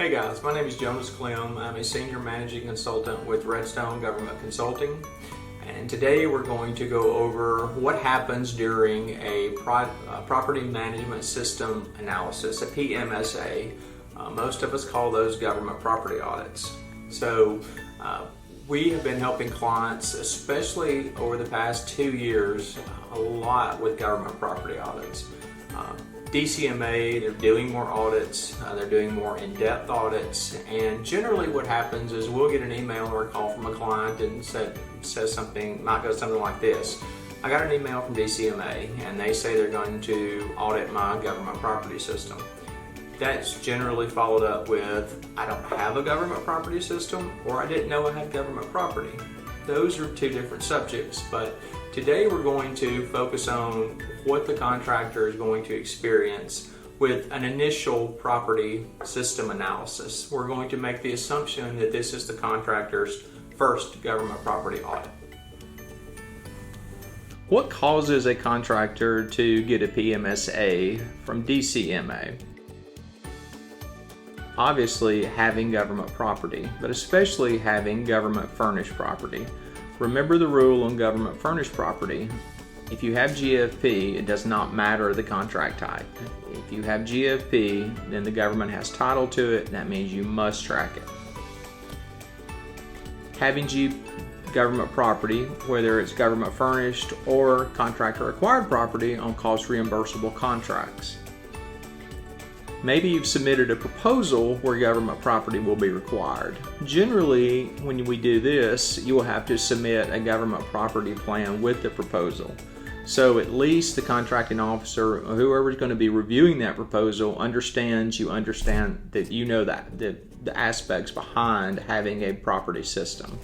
Hey guys, my name is Jonas Clem. I'm a Senior Managing Consultant with Redstone Government Consulting. And today we're going to go over what happens during a Property Management System Analysis, a PMSA. Most of us call those government property audits. So we have been helping clients, especially over the past 2 years, a lot with government property audits. DCMA, they're doing more audits, they're doing more in-depth audits, and generally what happens is we'll get an email or a call from a client and says something, might go something like this. I got an email from DCMA and they say they're going to audit my government property system. That's generally followed up with, I don't have a government property system, or I didn't know I had government property. Those are two different subjects, but today we're going to focus on what the contractor is going to experience with an initial property system analysis. We're going to make the assumption that this is the contractor's first government property audit. What causes a contractor to get a PMSA from DCMA? Obviously having government property, but especially having government furnished property. Remember the rule on government furnished property. If you have GFP, it does not matter the contract type. If you have GFP, then the government has title to it, and that means you must track it. Having government property, whether it's government furnished or contractor acquired property on cost reimbursable contracts. Maybe you've submitted a proposal where government property will be required. Generally, when we do this, you will have to submit a government property plan with the proposal. So at least the contracting officer or whoever is going to be reviewing that proposal understands that you know that the aspects behind having a property system.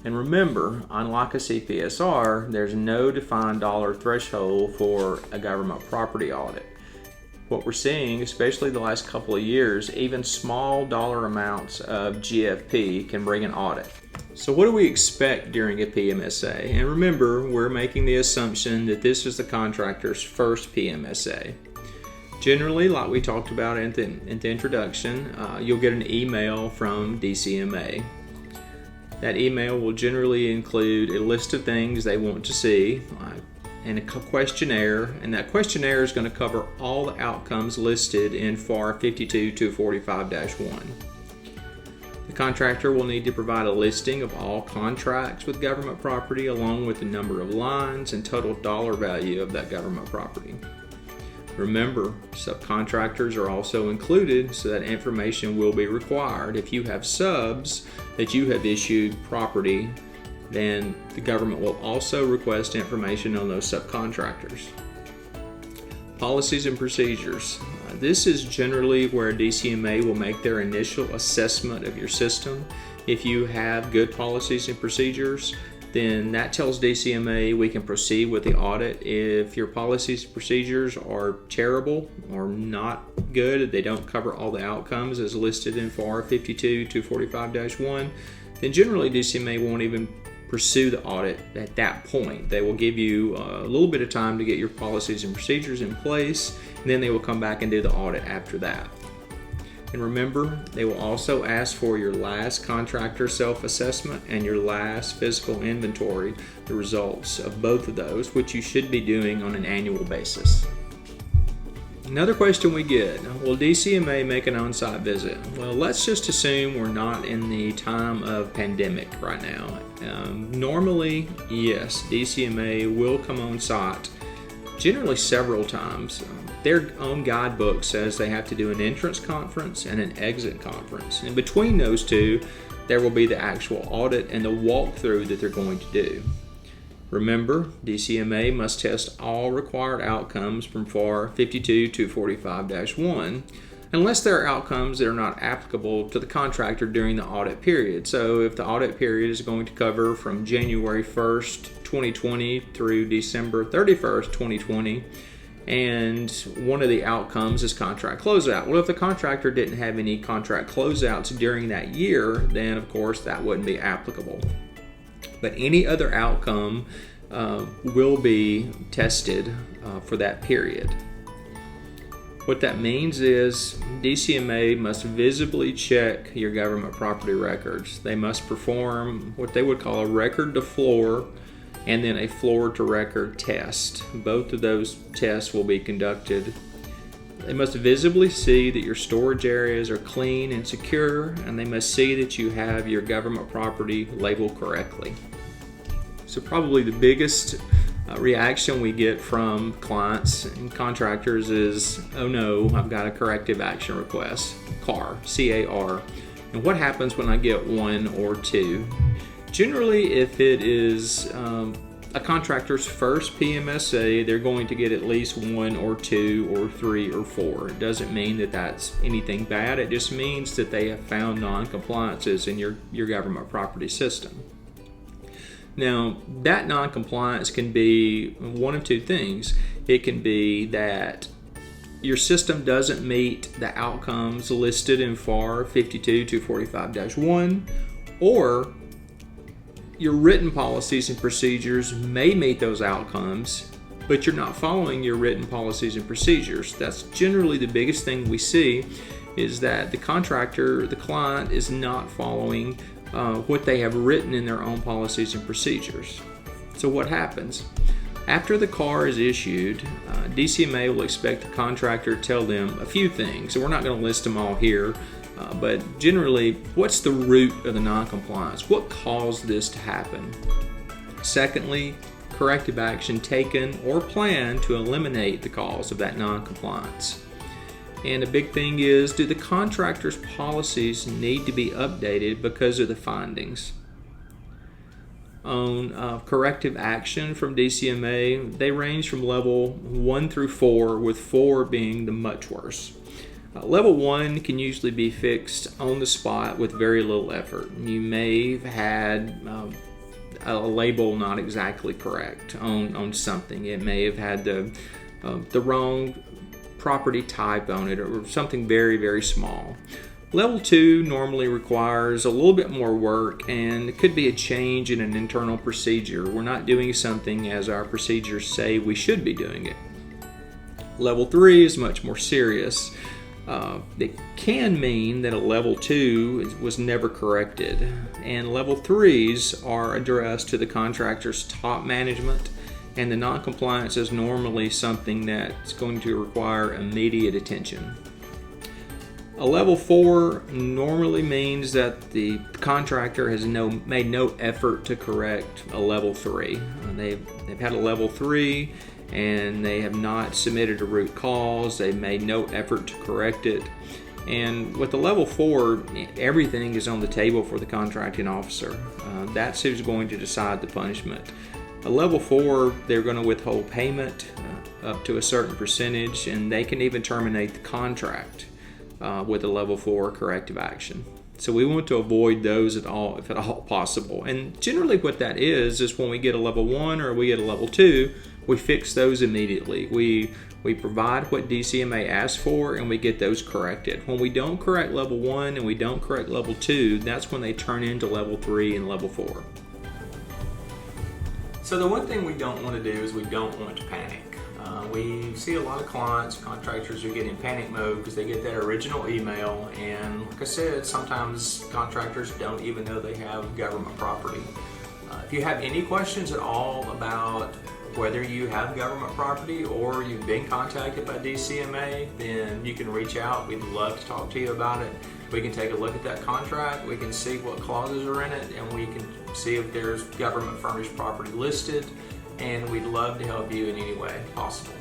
And remember, unlike a CPSR, there's no defined dollar threshold for a government property audit. What we're seeing, especially the last couple of years, even small dollar amounts of GFP can bring an audit. So what do we expect during a PMSA? And remember, we're making the assumption that this is the contractor's first PMSA. Generally, like we talked about in the introduction, you'll get an email from DCMA. That email will generally include a list of things they want to see, and a questionnaire, and that questionnaire is going to cover all the outcomes listed in FAR 52-245-1. The contractor will need to provide a listing of all contracts with government property along with the number of lines and total dollar value of that government property. Remember, subcontractors are also included, so that information will be required. If you have subs that you have issued property, then the government will also request information on those subcontractors. Policies and procedures. This is generally where DCMA will make their initial assessment of your system. If you have good policies and procedures, then that tells DCMA we can proceed with the audit. If your policies and procedures are terrible or not good, they don't cover all the outcomes as listed in FAR 52-245-1, then generally DCMA won't even pursue the audit at that point. They will give you a little bit of time to get your policies and procedures in place, and then they will come back and do the audit after that. And remember, they will also ask for your last contractor self-assessment and your last physical inventory, the results of both of those, which you should be doing on an annual basis. Another question we get, will DCMA make an on-site visit? Well, let's just assume we're not in the time of pandemic right now. Normally, yes, DCMA will come on site, generally several times. Their own guidebook says they have to do an entrance conference and an exit conference. And between those two, there will be the actual audit and the walkthrough that they're going to do. Remember, DCMA must test all required outcomes from FAR 52-245-1 unless there are outcomes that are not applicable to the contractor during the audit period. So if the audit period is going to cover from January 1st, 2020 through December 31st, 2020, and one of the outcomes is contract closeout. Well, if the contractor didn't have any contract closeouts during that year, then of course that wouldn't be applicable. But any other outcome will be tested for that period. What that means is DCMA must visibly check your government property records. They must perform what they would call a record to floor and then a floor to record test. Both of those tests will be conducted. They must visibly see that your storage areas are clean and secure, and they must see that you have your government property labeled correctly. So probably the biggest reaction we get from clients and contractors is, oh no, I've got a corrective action request, CAR, C-A-R. And what happens when I get 1 or 2? Generally, if it is a contractor's first PMSA, they're going to get at least 1 or 2 or 3 or 4. It doesn't mean that that's anything bad. It just means that they have found non-compliances in your government property system. Now, that non-compliance can be one of two things. It can be that your system doesn't meet the outcomes listed in FAR 52-245-1, or your written policies and procedures may meet those outcomes, but you're not following your written policies and procedures. That's generally the biggest thing we see, is that the contractor, the client, is not following what they have written in their own policies and procedures. So what happens? After the CAR is issued, DCMA will expect the contractor to tell them a few things. So we're not going to list them all here, but generally, what's the root of the non-compliance? What caused this to happen? Secondly, corrective action taken or planned to eliminate the cause of that non-compliance. And a big thing is, do the contractor's policies need to be updated because of the findings? On corrective action from DCMA, they range from level 1 through 4, with 4 being the much worse. Level 1 can usually be fixed on the spot with very little effort. You may have had a label not exactly correct on something. It may have had the wrong property type on it, or something very, very small. Level 2 normally requires a little bit more work, and it could be a change in an internal procedure. We're not doing something as our procedures say we should be doing it. Level 3 is much more serious. It can mean that a level 2 was never corrected, and level 3s are addressed to the contractor's top management, and the non-compliance is normally something that's going to require immediate attention. A level 4 normally means that the contractor has made no effort to correct a level 3. They've had a level 3 and they have not submitted a root cause. They've made no effort to correct it. And with the level 4, everything is on the table for the contracting officer. That's who's going to decide the punishment. A level 4, they're going to withhold payment up to a certain percentage, and they can even terminate the contract with a level 4 corrective action. So we want to avoid those at all, if at all possible. And generally what that is when we get a level 1 or we get a level 2, we fix those immediately. We provide what DCMA asks for, and we get those corrected. When we don't correct level 1 and we don't correct level 2, that's when they turn into level 3 and level 4. So the one thing we don't want to do is we don't want to panic. We see a lot of clients, contractors who get in panic mode because they get that original email, and like I said, sometimes contractors don't even know they have government property. If you have any questions at all about whether you have government property or you've been contacted by DCMA, then you can reach out. We'd love to talk to you about it. We can take a look at that contract, we can see what clauses are in it, and we can see if there's government furnished property listed, and we'd love to help you in any way possible.